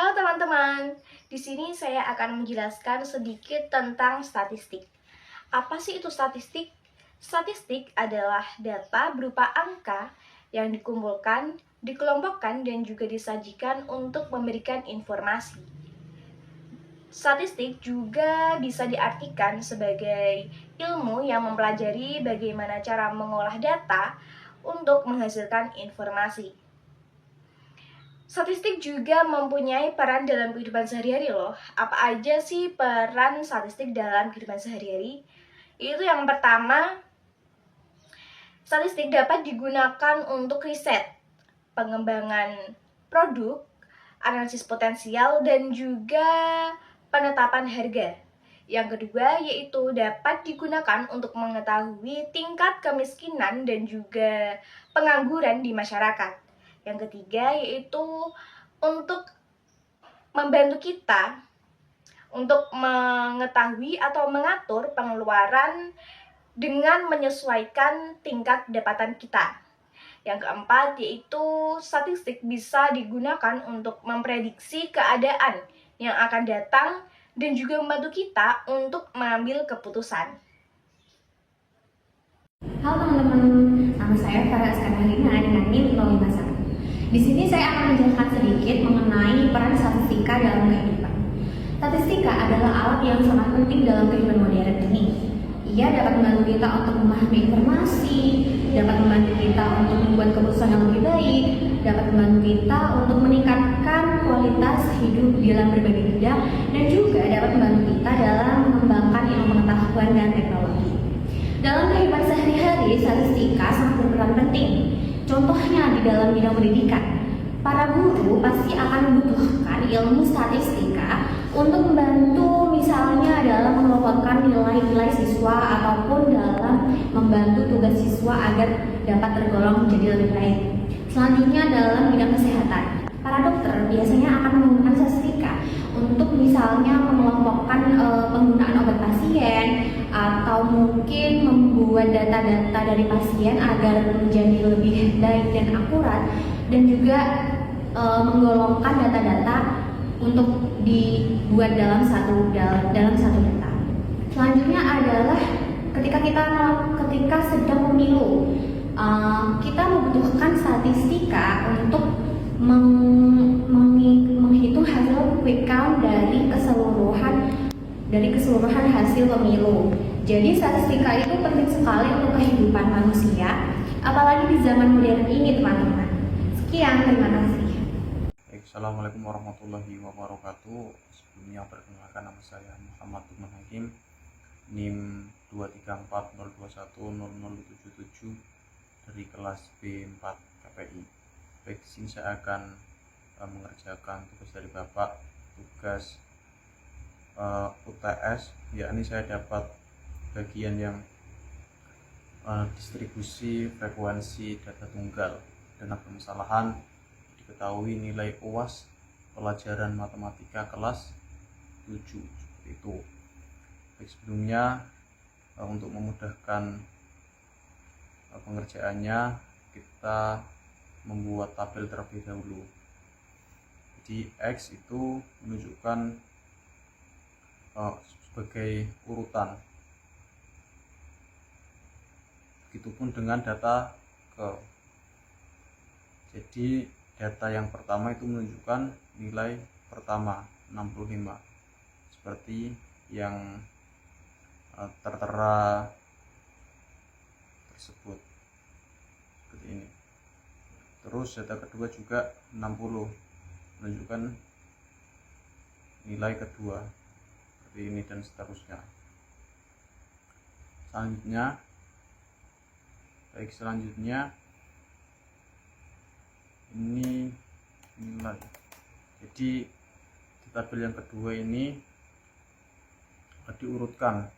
Halo teman-teman, di sini saya akan menjelaskan sedikit tentang statistik. Apa sih itu statistik? Statistik adalah data berupa angka yang dikumpulkan, dikelompokkan, dan juga disajikan untuk memberikan informasi. Statistik juga bisa diartikan sebagai ilmu yang mempelajari bagaimana cara mengolah data untuk menghasilkan informasi. Statistik juga mempunyai peran dalam kehidupan sehari-hari loh. Apa aja sih peran statistik dalam kehidupan sehari-hari? Itu yang pertama, statistik dapat digunakan untuk riset, pengembangan produk, analisis potensial, dan juga penetapan harga. Yang kedua yaitu dapat digunakan untuk mengetahui tingkat kemiskinan dan juga pengangguran di masyarakat. Yang ketiga yaitu untuk membantu kita untuk mengetahui atau mengatur pengeluaran dengan menyesuaikan tingkat pendapatan kita. Yang keempat yaitu statistik bisa digunakan untuk memprediksi keadaan yang akan datang dan juga membantu kita untuk mengambil keputusan. Halo teman-teman, nama saya Farah Askarina dengan NIM 051. Di sini saya akan menjelaskan sedikit mengenai peran statistika dalam kehidupan. Statistika adalah alat yang sangat penting dalam kehidupan modern ini. Ia dapat membantu kita untuk memahami informasi, dapat membantu kita untuk membuat keputusan yang lebih baik, dapat membantu kita untuk meningkatkan kualitas hidup dalam berbagai bidang, dan juga dapat membantu kita dalam mengembangkan ilmu pengetahuan dan teknologi. Dalam kehidupan sehari-hari, statistika sangat berperan penting. Contohnya di dalam bidang pendidikan, para guru pasti akan membutuhkan ilmu statistika untuk membantu misalnya dalam mengelompokkan nilai-nilai siswa ataupun dalam membantu tugas siswa agar dapat tergolong menjadi lebih baik. Selanjutnya dalam bidang kesehatan, para dokter biasanya akan menggunakan statistika untuk misalnya mengelompokkan penggunaan obat pasien atau mungkin membuat data-data dari pasien agar menjadi lebih baik dan akurat, dan juga menggolongkan data-data untuk dibuat dalam satu data. Selanjutnya adalah ketika sedang pemilu, kita membutuhkan statistika untuk menghitung hasil quick count dari keseluruhan hasil pemilu. Jadi statistika itu penting sekali untuk kehidupan manusia, apalagi di zaman modern ini, teman-teman. Sekian, terima kasih. Assalamualaikum warahmatullahi wabarakatuh. Sebelumnya perkenalkan, nama saya Muhammad Lukman Hakim, NIM 23402100077 dari kelas B4 KPI. Baik, di sini saya akan mengerjakan tugas dari Bapak, tugas UTS, yakni saya dapat bagian yang distribusi frekuensi data tunggal dengan permasalahan diketahui nilai UAS pelajaran matematika kelas 7 itu. Baik, sebelumnya untuk memudahkan pengerjaannya kita membuat tabel terlebih dahulu. Jadi X itu menunjukkan sebagai urutan. Begitupun dengan data ke. Jadi data yang pertama itu menunjukkan nilai pertama 65 seperti yang tertera tersebut, seperti ini. Terus data kedua juga 60 menunjukkan nilai kedua, seperti ini, dan seterusnya. Selanjutnya ini nilai. Jadi di tabel yang kedua ini diurutkan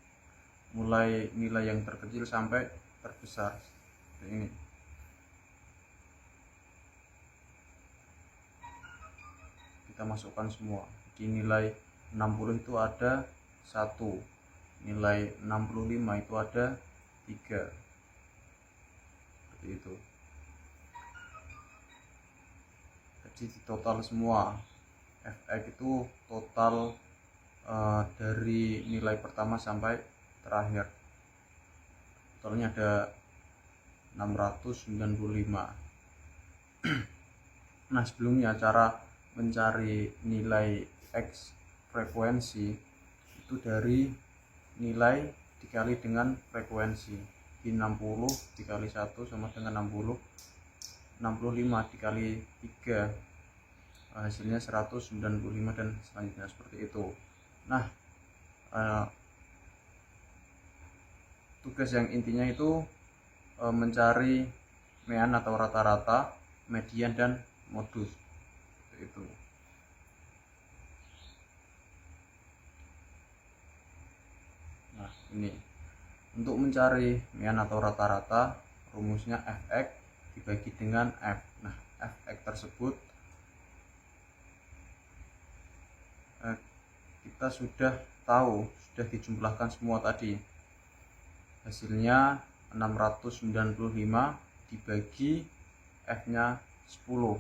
mulai nilai yang terkecil sampai terbesar, seperti ini. Kita masukkan semua. Di nilai 60 itu ada 1, nilai 65 itu ada 3, seperti itu. Jadi di total semua fx itu total dari nilai pertama sampai terakhir. Totalnya ada 695. Nah, sebelumnya cara mencari nilai x frekuensi itu dari nilai dikali dengan frekuensi. Di 60 dikali 1 sama dengan 60. 65 dikali 3 hasilnya 195 dan selanjutnya seperti itu. Nah, tugas yang intinya itu mencari mean atau rata-rata, median, dan modus. Itu. Nah, ini untuk mencari mean atau rata-rata, rumusnya fx dibagi dengan f. Nah, fx tersebut kita sudah tahu, sudah dijumlahkan semua tadi. Hasilnya 695 dibagi f-nya 10.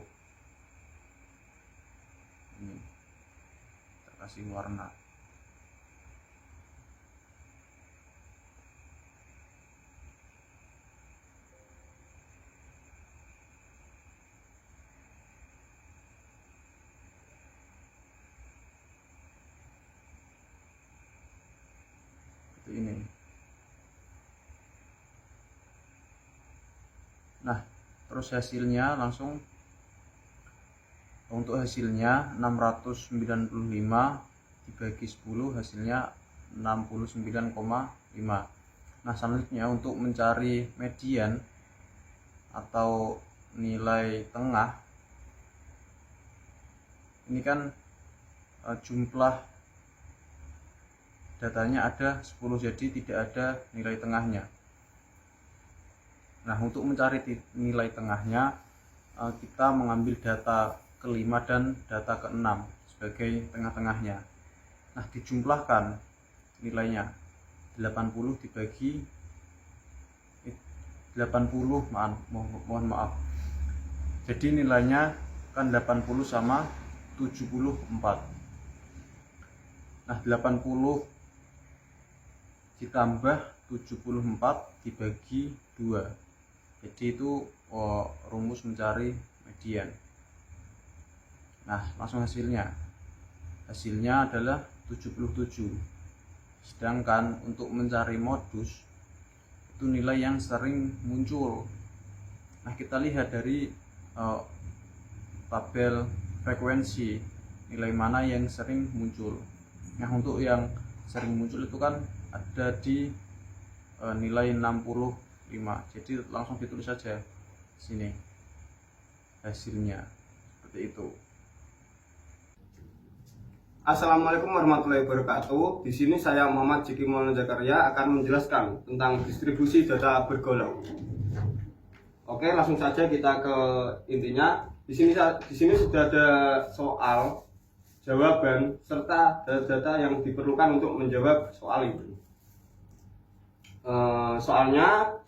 Ini kita kasih warna. Ini. Nah, terus hasilnya langsung, untuk hasilnya 695 dibagi 10 hasilnya 69,5. Nah, selanjutnya untuk mencari median atau nilai tengah, ini kan jumlah datanya ada 10, jadi tidak ada nilai tengahnya. Nah, untuk mencari nilai tengahnya, kita mengambil data ke-5 dan data ke-6 sebagai tengah-tengahnya. Nah, dijumlahkan nilainya 80 dibagi 80, mohon maaf. Jadi nilainya kan 80 sama 74. Nah, 80 ditambah 74 dibagi 2. Jadi itu rumus mencari median. Nah, langsung hasilnya. Hasilnya adalah 77. Sedangkan untuk mencari modus, itu nilai yang sering muncul. Nah, kita lihat dari tabel frekuensi, nilai mana yang sering muncul. Nah, untuk yang sering muncul itu kan ada di nilai 65. Jadi langsung ditulis saja sini hasilnya seperti itu. Assalamualaikum warahmatullahi wabarakatuh. Di sini saya Muhammad Jiki Maulana Zakaria akan menjelaskan tentang distribusi data bergolong. Oke, langsung saja kita ke intinya. Di sini sudah ada soal, jawaban, serta data-data yang diperlukan untuk menjawab soal itu. Soalnya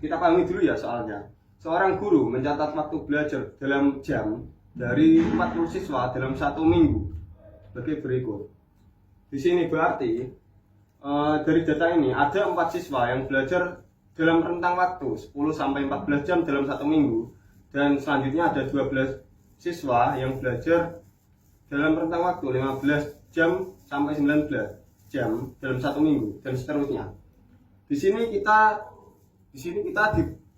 kita pahami dulu ya soalnya. Seorang guru mencatat waktu belajar dalam jam dari 40 siswa dalam 1 minggu sebagai berikut. Di sini berarti dari data ini ada 4 siswa yang belajar dalam rentang waktu 10 sampai 14 jam dalam 1 minggu, dan selanjutnya ada 12 siswa yang belajar dalam rentang waktu 15 jam sampai 19 jam dalam 1 minggu, dan seterusnya. Di sini kita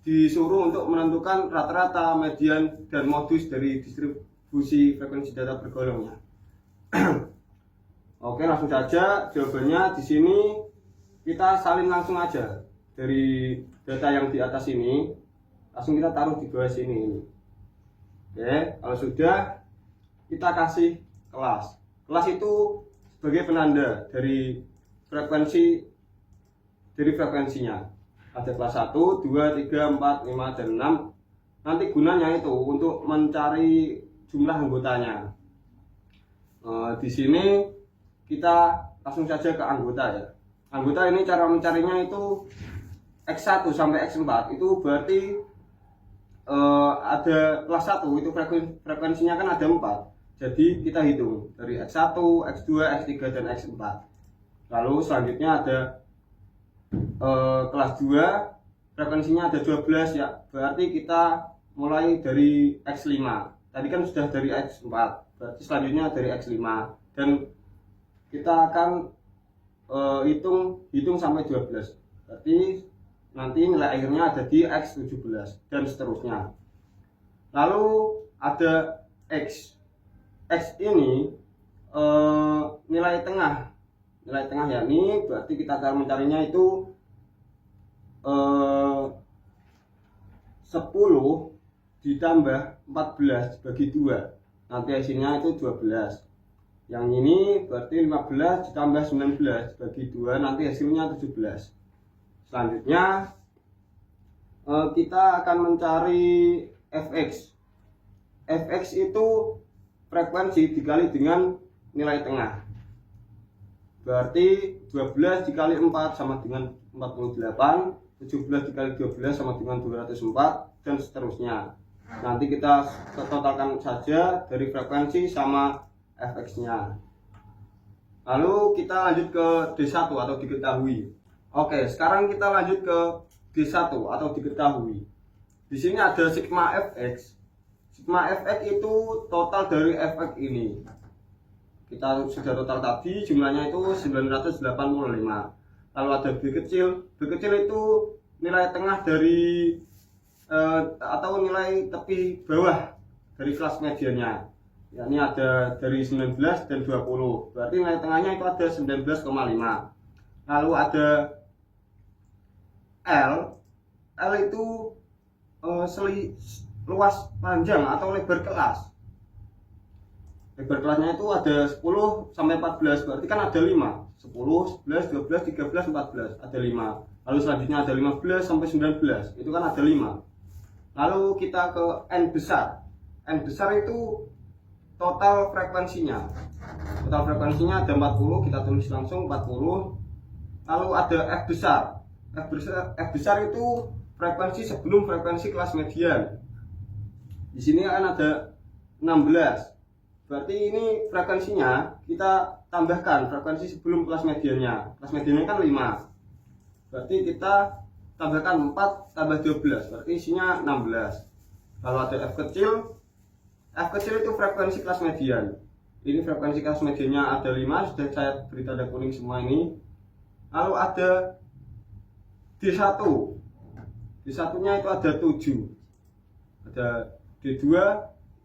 disuruh untuk menentukan rata-rata, median, dan modus dari distribusi frekuensi data bergolongnya. Oke, langsung saja jawabannya. Di sini kita salin langsung aja dari data yang di atas ini, langsung kita taruh di bawah sini. Oke, kalau sudah, kita kasih kelas. Kelas itu sebagai penanda dari frekuensinya. Ada kelas 1, 2, 3, 4, 5, dan 6. Nanti gunanya itu untuk mencari jumlah anggotanya. Di sini kita langsung saja ke anggota ya. Anggota ini cara mencarinya itu X1 sampai X4 itu berarti ada kelas 1 itu frekuensinya kan ada 4. Jadi kita hitung dari X1, X2, X3, dan X4. Lalu selanjutnya ada kelas 2, frekuensinya ada 12 ya. Berarti kita mulai dari X5. Tadi kan sudah dari X4. Berarti selanjutnya dari X5. Dan kita akan hitung sampai 12. Berarti nanti nilai akhirnya ada di X17 dan seterusnya. Lalu ada X. X ini nilai tengah ya, ini berarti kita cara mencarinya itu 10 ditambah 14 bagi 2, nanti hasilnya itu 12. Yang ini berarti 15 ditambah 19 bagi 2, nanti hasilnya 17. Selanjutnya kita akan mencari Fx. Fx itu frekuensi dikali dengan nilai tengah. Berarti 12 dikali 4 sama dengan 48, 17 dikali 12 sama dengan 204, dan seterusnya. Nanti kita totalkan saja dari frekuensi sama Fx-nya. Lalu kita lanjut ke D1 atau diketahui. Oke, sekarang kita lanjut ke D1 atau diketahui. Di sini ada sigma Fx. Sigma Fx itu total dari Fx ini. Kita sudah total tadi, jumlahnya itu 985. Lalu ada B kecil. B kecil itu nilai tengah dari atau nilai tepi bawah dari kelas mediannya. Ya, ini ada dari 19 dan 20. Berarti nilai tengahnya itu ada 19,5. Lalu ada L. L itu luas panjang atau lebar kelas. Lebar kelasnya itu ada 10 sampai 14. Berarti kan ada 5. 10, 11, 12, 13, 14. Ada 5. Lalu selanjutnya ada 15 sampai 19. Itu kan ada 5. Lalu kita ke N besar. N besar itu total frekuensinya. Total frekuensinya ada 40. Kita tulis langsung 40. Lalu ada F besar. F besar itu frekuensi sebelum frekuensi kelas median. Di sini kan ada 16. Berarti ini frekuensinya kita tambahkan frekuensi sebelum kelas mediannya. Kelas mediannya kan 5. Berarti kita tambahkan 4 tambah 12. Berarti isinya 16. Lalu ada F kecil. F kecil itu frekuensi kelas median. Ini frekuensi kelas mediannya ada 5. Sudah saya beri tanda kuning semua ini. Lalu ada D1. D1-nya itu ada 7. Ada D2,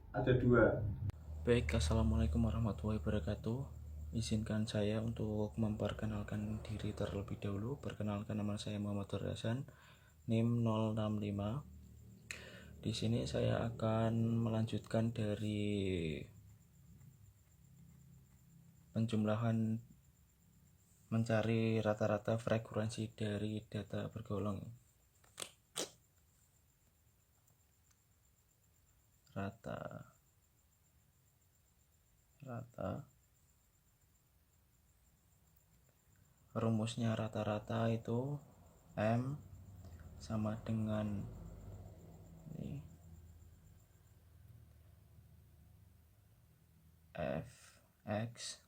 ada 2. Baik, assalamualaikum warahmatullahi wabarakatuh. Izinkan saya untuk memperkenalkan diri terlebih dahulu. Perkenalkan, nama saya Muhammad Hasan, NIM 065. Di sini saya akan melanjutkan dari penjumlahan mencari rata-rata frekuensi dari data bergolong. Rata rumusnya rata-rata itu M sama dengan ini Fx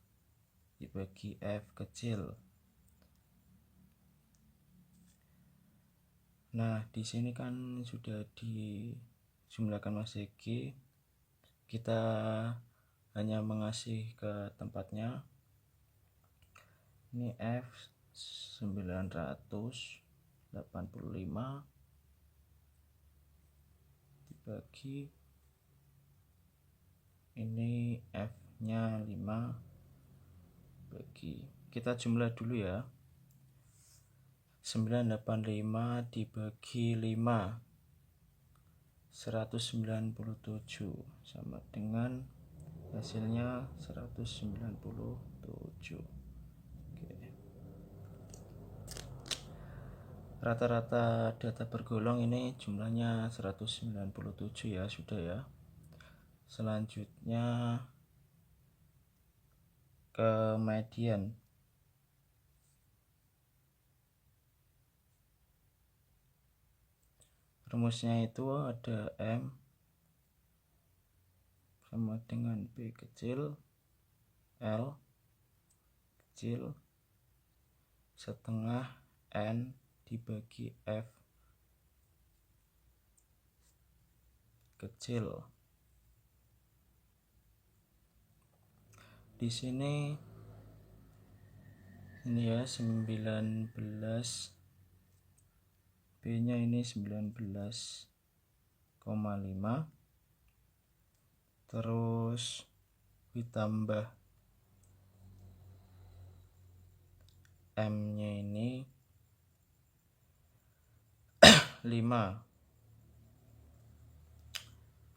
dibagi F kecil. Nah, di sini kan sudah dijumlahkan Mas Egi. Kita hanya mengasih ke tempatnya. Ini F 985 dibagi ini F nya 5 bagi, kita jumlah dulu ya. 985 dibagi 5 197 sama dengan hasilnya 197. Oke. Rata-rata data bergolong ini jumlahnya 197 ya, sudah ya. Selanjutnya ke median. Rumusnya itu ada M sama dengan B kecil L kecil setengah N dibagi F kecil. Di sini ini ya 19, B nya ini 19,5, terus ditambah M nya ini 5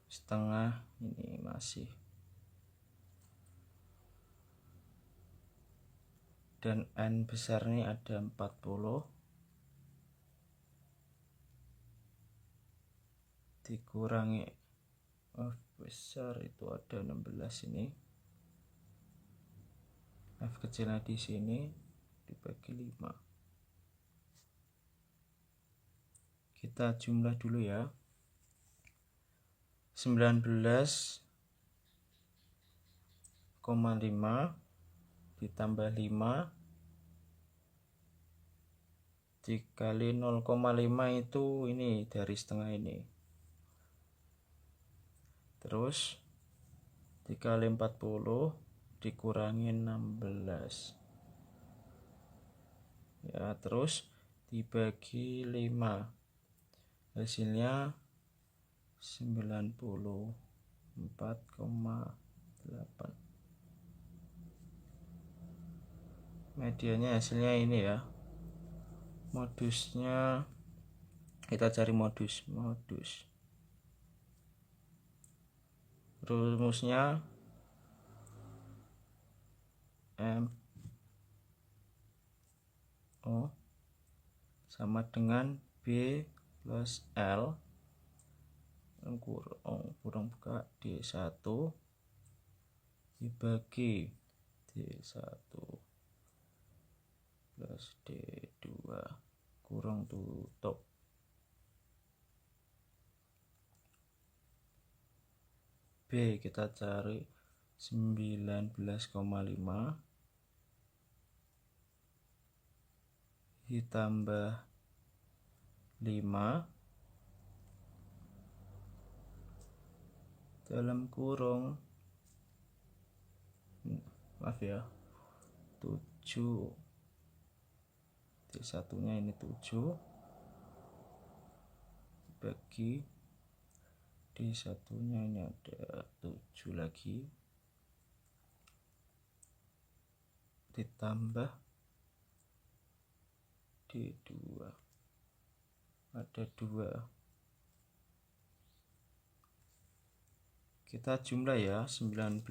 setengah, ini masih, dan N besar ini ada 40 dikurangi F besar itu ada 16, ini F kecilnya di sini dibagi 5. Kita jumlah dulu ya. 19,5 ditambah 5 dikali 0,5 itu ini dari setengah ini, terus dikali 40 dikurangi 16 ya, terus dibagi 5, hasilnya 94,8. Medianya hasilnya ini ya. Modusnya kita cari modus. Rumusnya M O sama dengan B plus L kurang buka D1 dibagi D1 plus D2 kurang tutup. B kita cari 19,5 ditambah 5 dalam kurung, maaf ya, 7, D1 nya ini 7 bagi D1 nya ini ada 7 lagi ditambah D2 ada 2. Kita jumlah ya, 19,5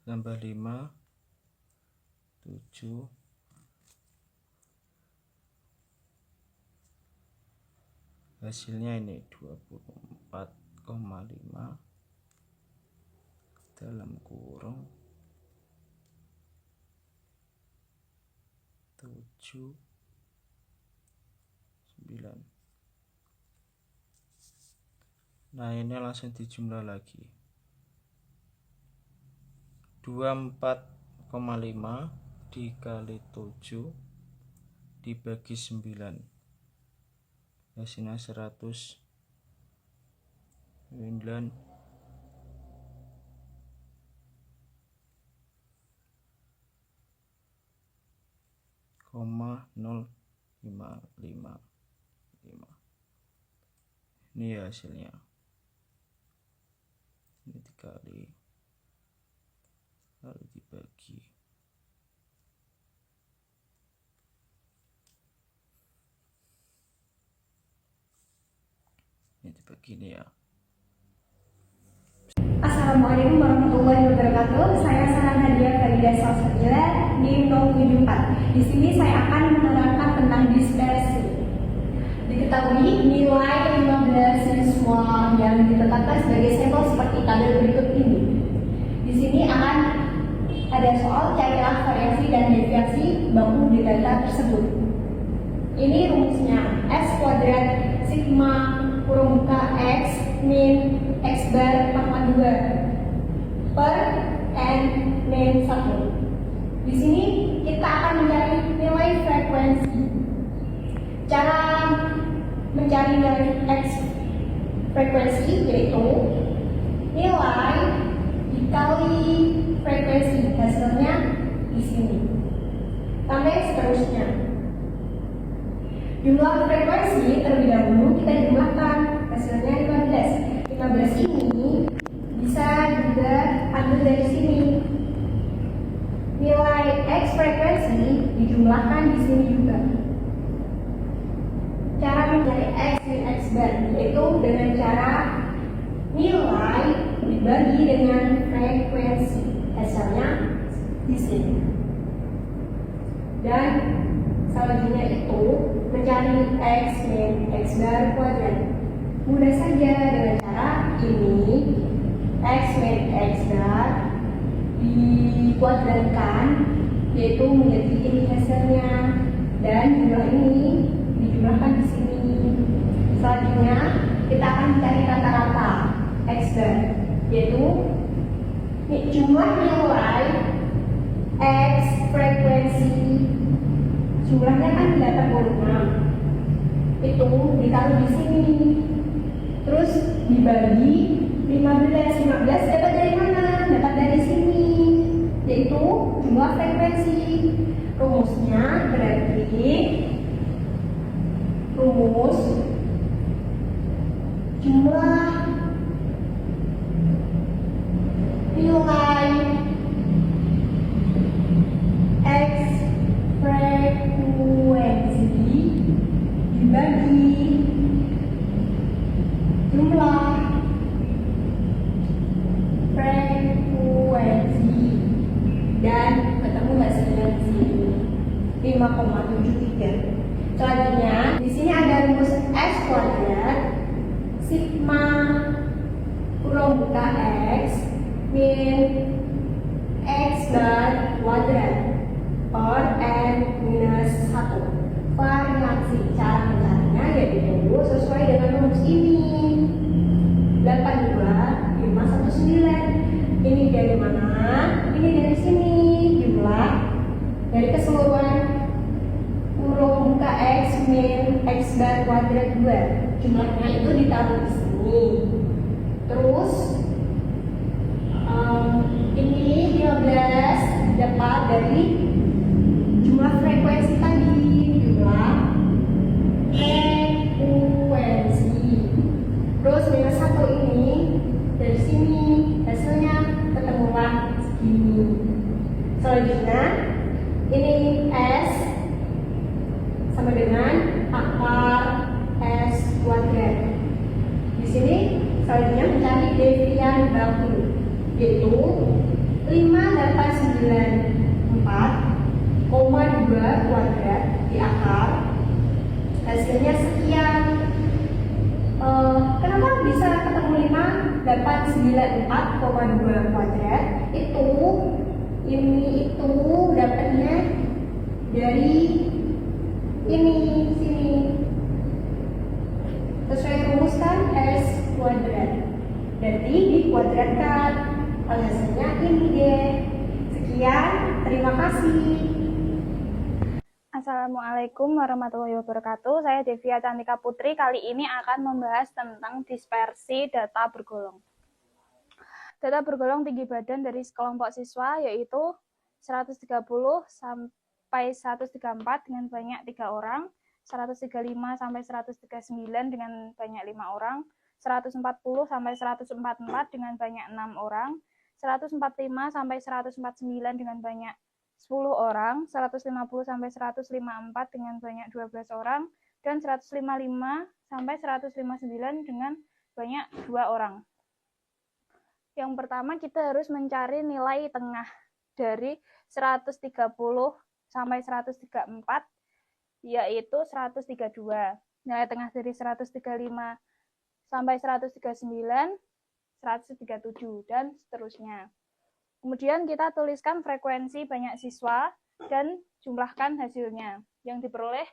tambah 5 7 hasilnya ini 24,5 dalam kurung 7 9. Nah ini langsung dijumlah lagi, 24,5 dikali 7 dibagi 9 hasilnya 109,055. Ini ya hasilnya, ini dikali lalu dibagi, ini dibagi ini ya. Assalamualaikum warahmatullahi wabarakatuh. Saya Sarah Nadia Farida Salsabila di 074. Di sini saya akan menerangkan tentang dispersi. Diketahui nilai 15 siswa yang ditetapkan sebagai sampel seperti tabel berikut ini. Di sini akan ada soal carilah variasi dan deviasi bangun di data tersebut. Ini rumusnya, X kuadrat sigma kurung buka X min X bar pangkat 2 per N min 1. Di sini kita akan mencari nilai frekuensi. Cara mencari nilai X frekuensi yaitu nilai dikali frekuensi, hasilnya di sini. Sampai seterusnya. Jumlah frekuensi terlebih dahulu kita jumlahkan, hasilnya 15. 15 ini bisa juga ambil dari sini. Nilai X frekuensi dijumlahkan di sini juga. Cara mencari X min X bar yaitu dengan cara nilai dibagi dengan frekuensi, hasilnya di sini. Dan selanjutnya itu mencari X min X bar kuadrat. Mudah saja dengan cara ini, X min X bar dikuadratkan yaitu menjadi ini hasilnya, dan jumlah ini dijumlahkan di sini. Selanjutnya kita akan mencari rata-rata X bar yaitu jumlah nilai X frekuensi, jumlahnya kan 86, itu ditaruh di sini, terus dibagi 15 dapat dari mana? Dapat dari sini, yaitu jumlah frekuensi. Rumusnya berarti rumus jumlah nilai X frekuensi dibagi jumlah frekuensi dan ketemu hasilnya di sini 5,73. Selanjutnya di sini ada rumus X kuadrat sigma kurung buka X min X bar kuadrat per N minus 1. Variasi cara mencarinya yaitu sesuai dengan rumus ini, 82,519. Ini dari mana? Ini dari sini, jumlah dari keseluruhan kurung buka X min X bar kuadrat 2. Jumlahnya itu ditaruh di sini. Terus ini 15 dapat dari jumlah frekuensi tadi, jumlah frekuensi. Terus minus 1 ini dari sini, hasilnya ketemulah segini. Selanjutnya ini S sama dengan akar S kuadrat. Di sini selanjutnya mencari devian baku yaitu 5894,2 kuadrat di akar, hasilnya sekian. Kenapa bisa ketemu 5894,2 kuadrat? Ini dapatnya dari ini sini, sesuai rumus kan S kuadrat, jadi dikuadratkan, hasilnya ini deh. Sekian, terima kasih. Assalamualaikum warahmatullahi wabarakatuh. Saya Devia Cantika Putri. Kali ini akan membahas tentang dispersi data bergolong. Data bergolong tinggi badan dari sekelompok siswa yaitu 130 sampai 134 dengan banyak 3 orang, 135 sampai 139 dengan banyak 5 orang, 140 sampai 144 dengan banyak 6 orang, 145 sampai 149 dengan banyak 10 orang, 150 sampai 154 dengan banyak 12 orang, dan 155 sampai 159 dengan banyak 2 orang. Yang pertama kita harus mencari nilai tengah dari 130 sampai 134 yaitu 132. Nilai tengah dari 135 sampai 139, 137 dan seterusnya. Kemudian kita tuliskan frekuensi banyak siswa dan jumlahkan hasilnya. Yang diperoleh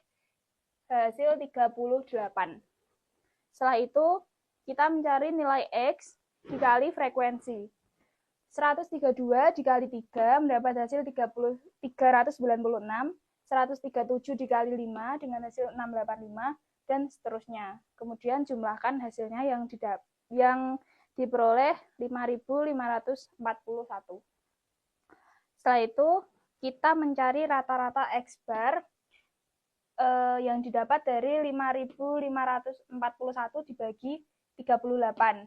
hasil 38. Setelah itu, kita mencari nilai X dikali frekuensi. 132 dikali 3 mendapat hasil 396, 137 dikali 5 dengan hasil 685, dan seterusnya. Kemudian jumlahkan hasilnya yang diperoleh 5.541. Setelah itu, kita mencari rata-rata X bar yang didapat dari 5.541 dibagi 38.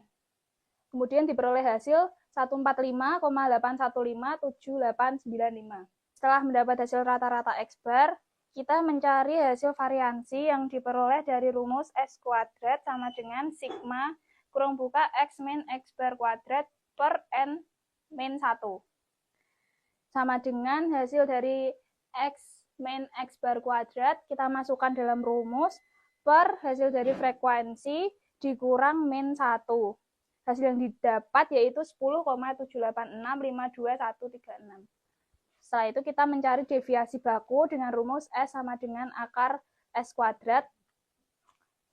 Kemudian diperoleh hasil 145,8157895. Setelah mendapat hasil rata-rata X bar, kita mencari hasil variansi yang diperoleh dari rumus S kuadrat sama dengan sigma kurung buka X min X bar kuadrat per N min 1. Sama dengan hasil dari X min X bar kuadrat, kita masukkan dalam rumus per hasil dari frekuensi dikurang min 1. Hasil yang didapat yaitu 10,78652.136. Setelah itu kita mencari deviasi baku dengan rumus S sama dengan akar S kuadrat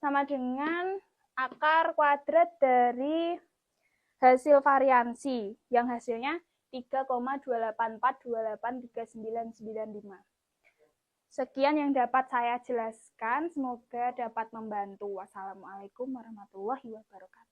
sama dengan akar kuadrat dari hasil variansi yang hasilnya 3,284283995. Sekian yang dapat saya jelaskan, semoga dapat membantu. Wassalamualaikum warahmatullahi wabarakatuh.